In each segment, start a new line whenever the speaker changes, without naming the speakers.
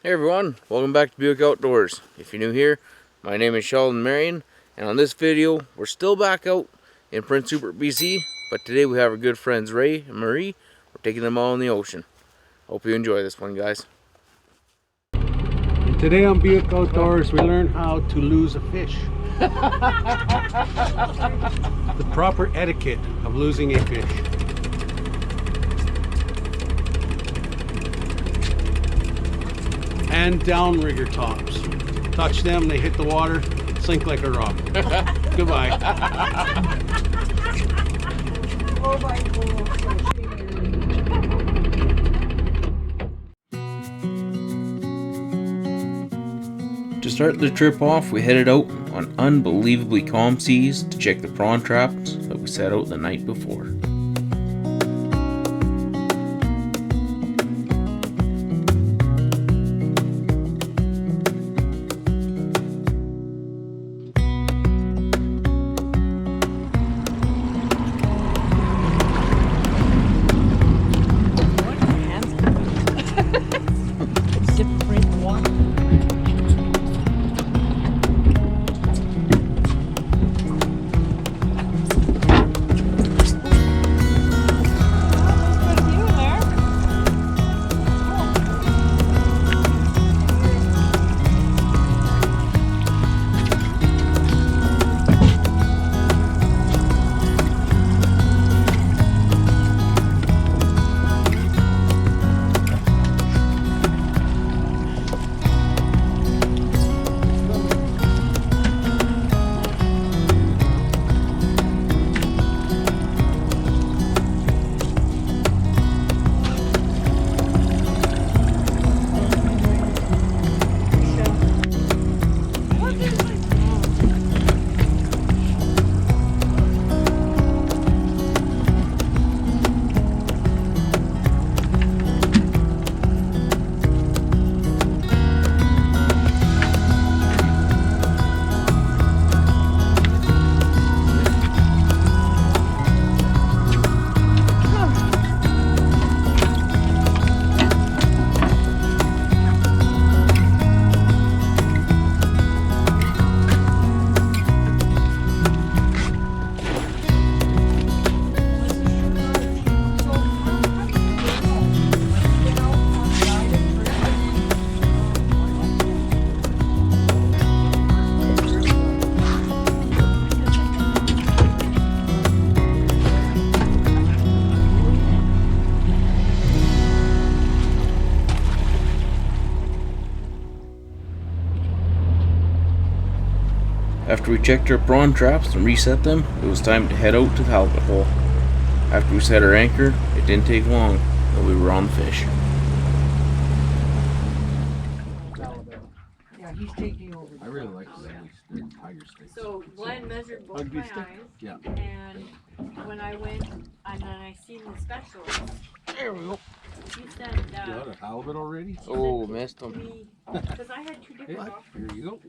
Hey everyone, welcome back to Buick Outdoors. If you're new here, my name is Sheldon Marion, and on this video, we're still back out in Prince Rupert, BC, but today we have our good friends Ray and Marie. We're taking them all in the ocean. Hope you enjoy this one, guys.
And today on Buick Outdoors, we learn how to lose a fish. The proper etiquette of losing a fish. And downrigger tops. Touch them, they hit the water, sink like a rock. Goodbye.
Oh my God.
To start the trip off, we headed out on unbelievably calm seas to check the prawn traps that we set out the night before. After we checked our prawn traps and reset them, it was time to head out to the halibut hole. After we set our anchor, it didn't take long, and we were on the fish.
Yeah, he's taking over.
I really like the tiger steak.
So Glenn measured both
Ugly
my
stick?
eyes,
Yeah.
and when I went and then I seen the specialist,
There we go.
he said
You got a halibut already?
Oh, missed them.
because I had two different offers.
Here you go.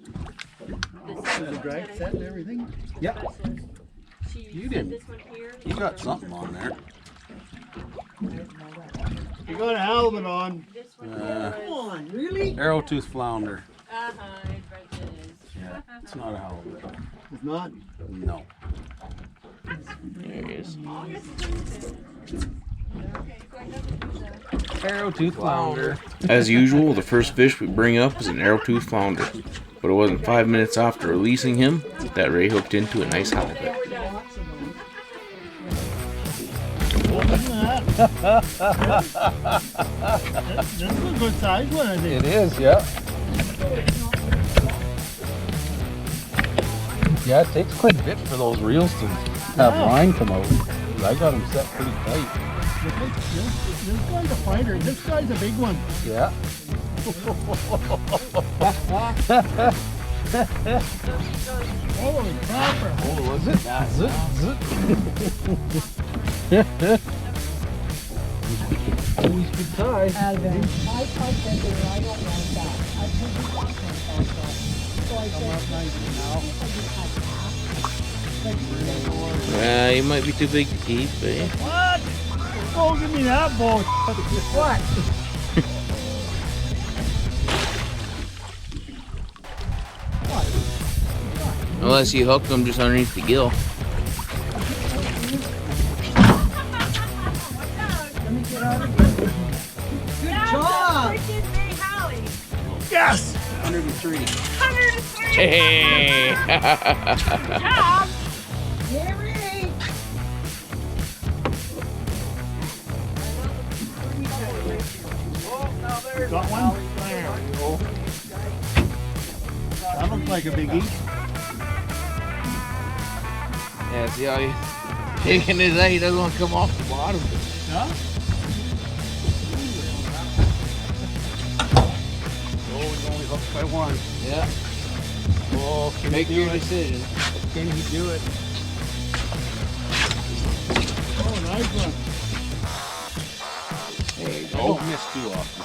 The
Drag set and everything? Yep.
She
You
said
didn't.
this one here.
You got something on there.
You got a halibut on.
This one
Uh,
Come on, really?
Arrowtooth flounder.
Uh-huh, it is.
Yeah, it's not a halibut.
It's not.
No.
There he is.
Arrowtooth flounder.
As usual, the first fish we bring up is an arrowtooth flounder, but it wasn't 5 minutes after releasing him that Ray hooked into a nice halibut.
This is a good size one, I think.
It is, yeah. Yeah, it takes quite a bit for those reels to have line come out. I got them set pretty tight.
This guy's a fighter. This guy's a big one.
Yeah.
Holy crapper.
Oh, was it? Always good size.
Alvin, I tried that there, I don't want that. I think it's not that. So I said,
He might be too big to keep, eh?
What? Oh, give me that boat.
what?
Unless you hook them just underneath the gill.
Yes! 103.
103.
Hey!
Job.
Got one? There we go. That looks like a biggie.
Yeah, see how he's taking his eye, he doesn't want to come off the bottom.
Huh? Oh, he's only hooked by one.
Yeah. Well, make your decision.
Can he do it? Oh, nice one.
There you
I
go.
don't miss too often.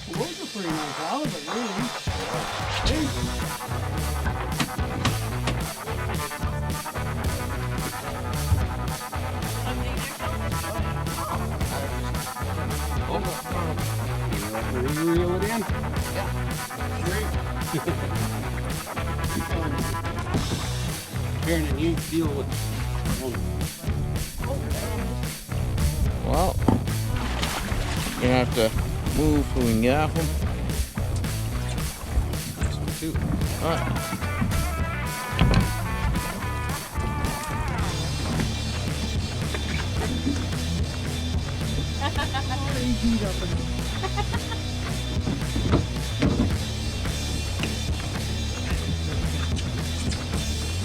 Well, those are pretty nice halibut, really. Hey. Reel it in?
Yeah.
Karen, you deal with.
Well, you're gonna have to move so we can get off them. This one too. Alright.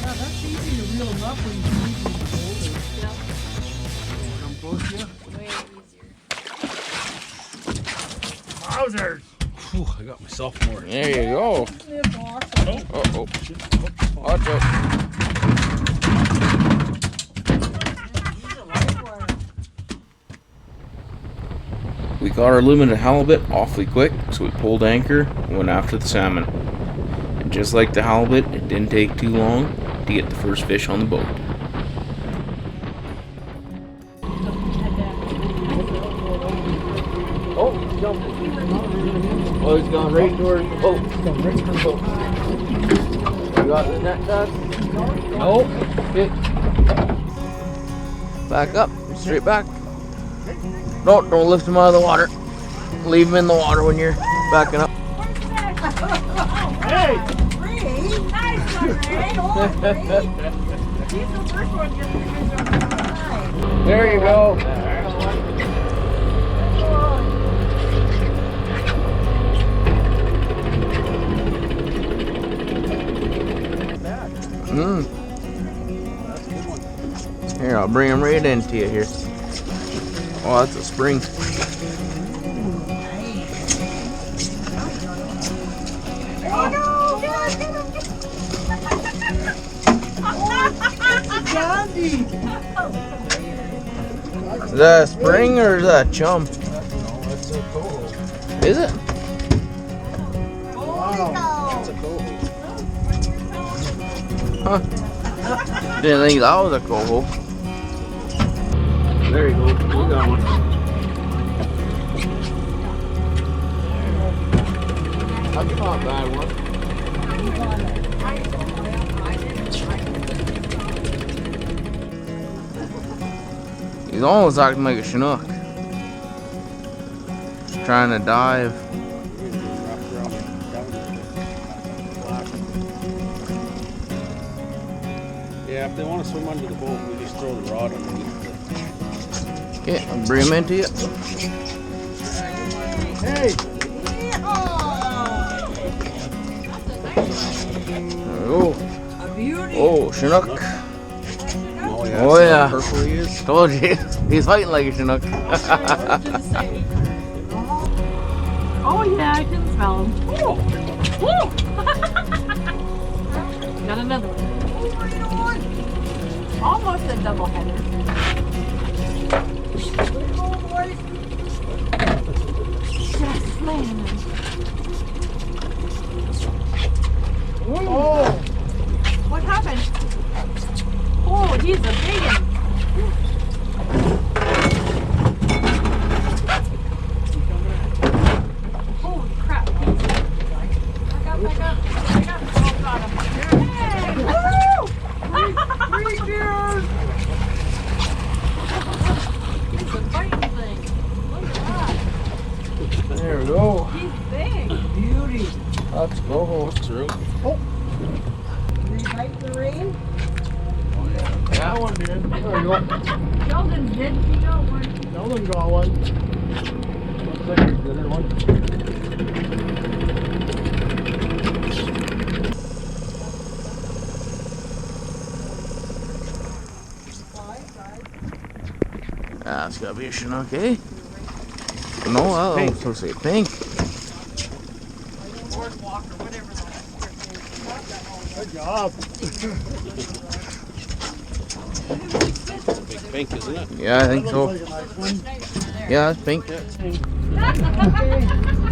Yeah, that's easy to reel them up when you need them older.
Yep.
Come close to you.
Way easier.
Wowzers! Whew, I got myself more.
There you go.
They're awesome.
Uh-oh. Watch out. We got our limited halibut awfully quick, so we pulled anchor and went after the salmon. And just like the halibut, it didn't take too long to get the first fish on the boat. Oh, he's jumping. Oh, he's gone right towards the boat. He's going right towards the boat. You got the net done? No. Okay. Back up. Straight back. No, don't lift him out of the water. Leave him in the water when you're backing up.
Hey!
Nice one, Ray. He's the first one just because
There you go. Here, I'll bring him right into you here. Oh, that's a spring. Is that a spring or is that a chum?
No, that's a coho.
Is it?
Wow, that's a coho.
Huh. Didn't think that was a coho.
There you go. We got one.
That's not a bad one. He's almost acting like a Chinook. Just trying to dive.
Yeah, if they want to swim under the boat, we just throw the rod underneath
Okay, I'll bring him into you.
Hey!
Oh, oh, Chinook.
Oh yeah.
Oh,
see how
yeah.
purple he is?
Told you, he's fighting like a Chinook.
Oh yeah, I can smell him. Woo! Woo! Got another one. Almost a double header. Just landing.
Oh!
What happened? Oh, he's a big one. Holy crap. Back up, back up, back up.
we go.
He's big.
Beauty.
Let's go. Through.
Did he bite the rain?
Yeah, one did. There we go.
Sheldon did. He got one.
Sheldon got one. Looks like a gooder one.
It's gotta be a Chinook, eh? No, I'm supposed to say pink.
Boardwalk or whatever that
Good job. Big pink, isn't it?
Yeah, I think so.
Like a nice one.
Yeah, it's pink.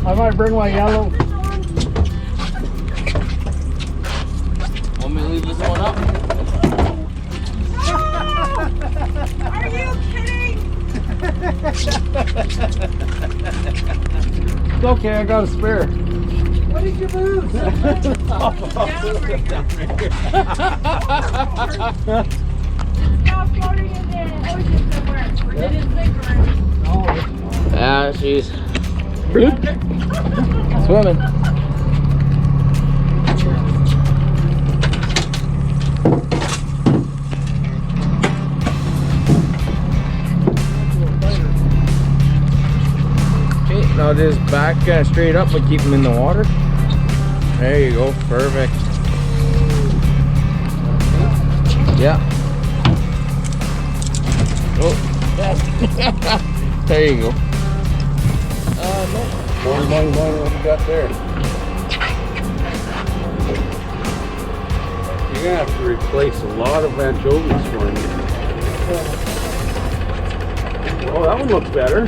I might bring my yellow.
Want me to leave this one up?
Are you kidding?
It's okay, I got a spare. What did you lose?
Down right now. It's now floating in the ocean somewhere. Or did it sink already?
Yeah, she's swimming. Okay, now just back straight up and keep them in the water. There you go, perfect. Yeah. Oh, there you go.
Boing, boing, boing, what you got there? You're gonna have to replace a lot of anchovies for me. Oh, that one looks better.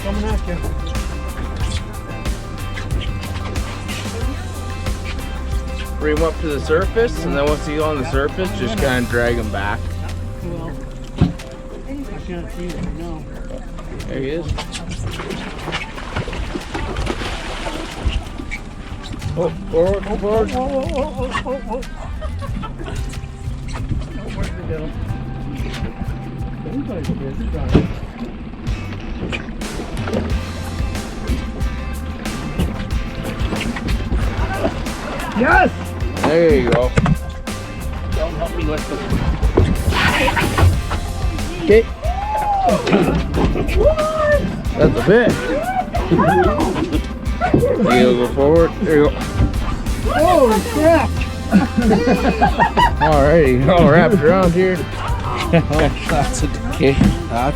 Coming at you.
Bring him up to the surface, and then once he's on the surface, just kind of drag him back.
Well, I can't see it now.
There he is. Oh, forward, forward.
Where's the devil? Everybody's busy, guys. Yes!
There you go.
Don't help me lift them.
Okay. That's a fish. You'll go forward. There you go.
Holy crap!
Alrighty, all wrapped around here.
That's a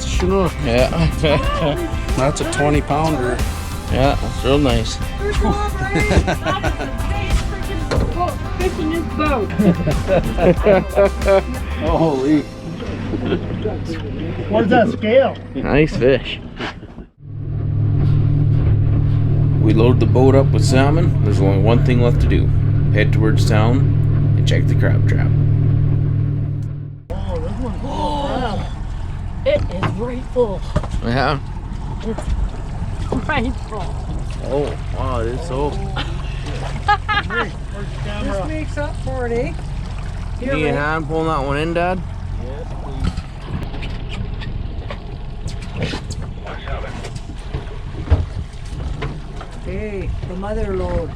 Chinook.
Yeah.
That's a 20-pounder.
Yeah, that's real nice.
Fishing his boat.
Holy.
What's that scale?
Nice fish. We load the boat up with salmon. There's only one thing left to do. Head towards town and check the crab trap.
Oh, this one's full of crab.
It is right full.
Yeah.
Right full.
Oh, wow, it is so.
This makes up for it, eh?
Need a hand pulling that one in, Dad?
Hey, the mother load.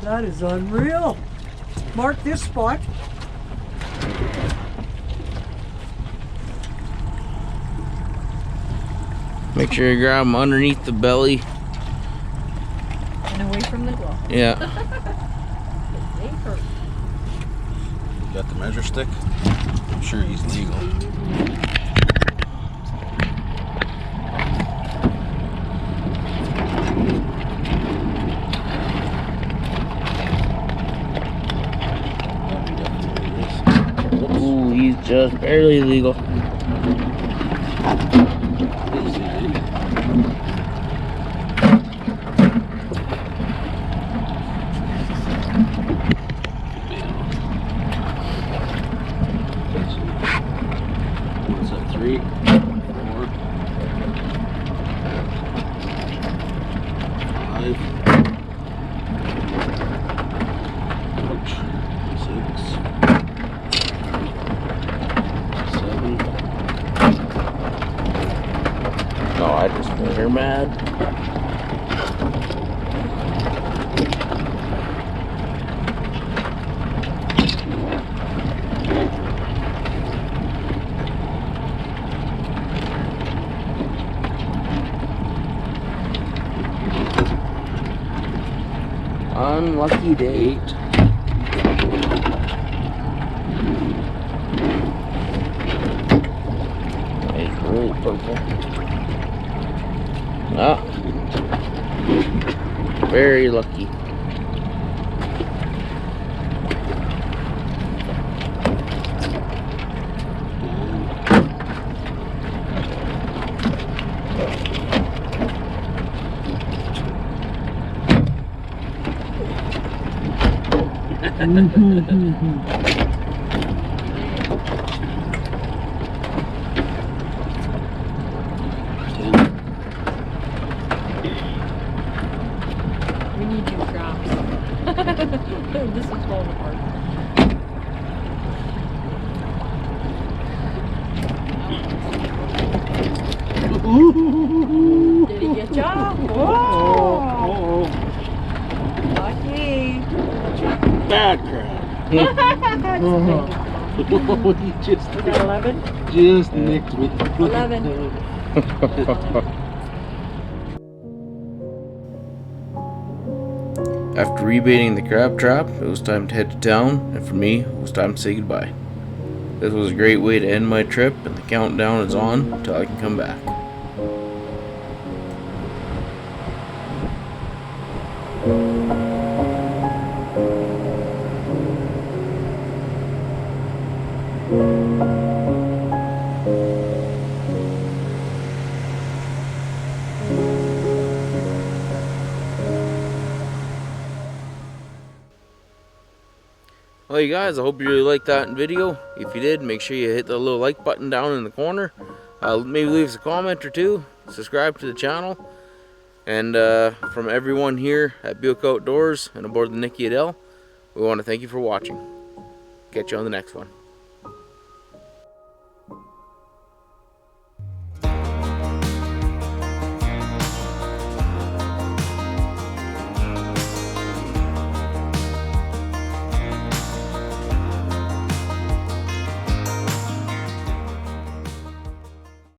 That is unreal. Mark this spot.
Make sure you grab them underneath the belly
Getting away from the glove.
Yeah.
They hurt.
You got the measure stick? I'm sure he's legal.
Ooh, he's just barely legal.
What's that, 3, 4, 5, 6, 7.
No, I just made her mad. Unlucky day.
8.
It's really purple. Ah. Very lucky.
We need new traps. This is falling apart. Did he get ya? Whoa! Lucky.
Bad crap. He just,
We got 11?
just nicked me.
11.
After rebaiting the crab trap, it was time to head to town, and for me, it was time to say goodbye. This was a great way to end my trip, and the countdown is on until I can come back. Well, you guys, I hope you really liked that video. If you did, make sure you hit the little like button down in the corner. Maybe leave us a comment or two. Subscribe to the channel. And from everyone here at Buick Outdoors and aboard the Nicky Adele, we want to thank you for watching. Catch you on the next one.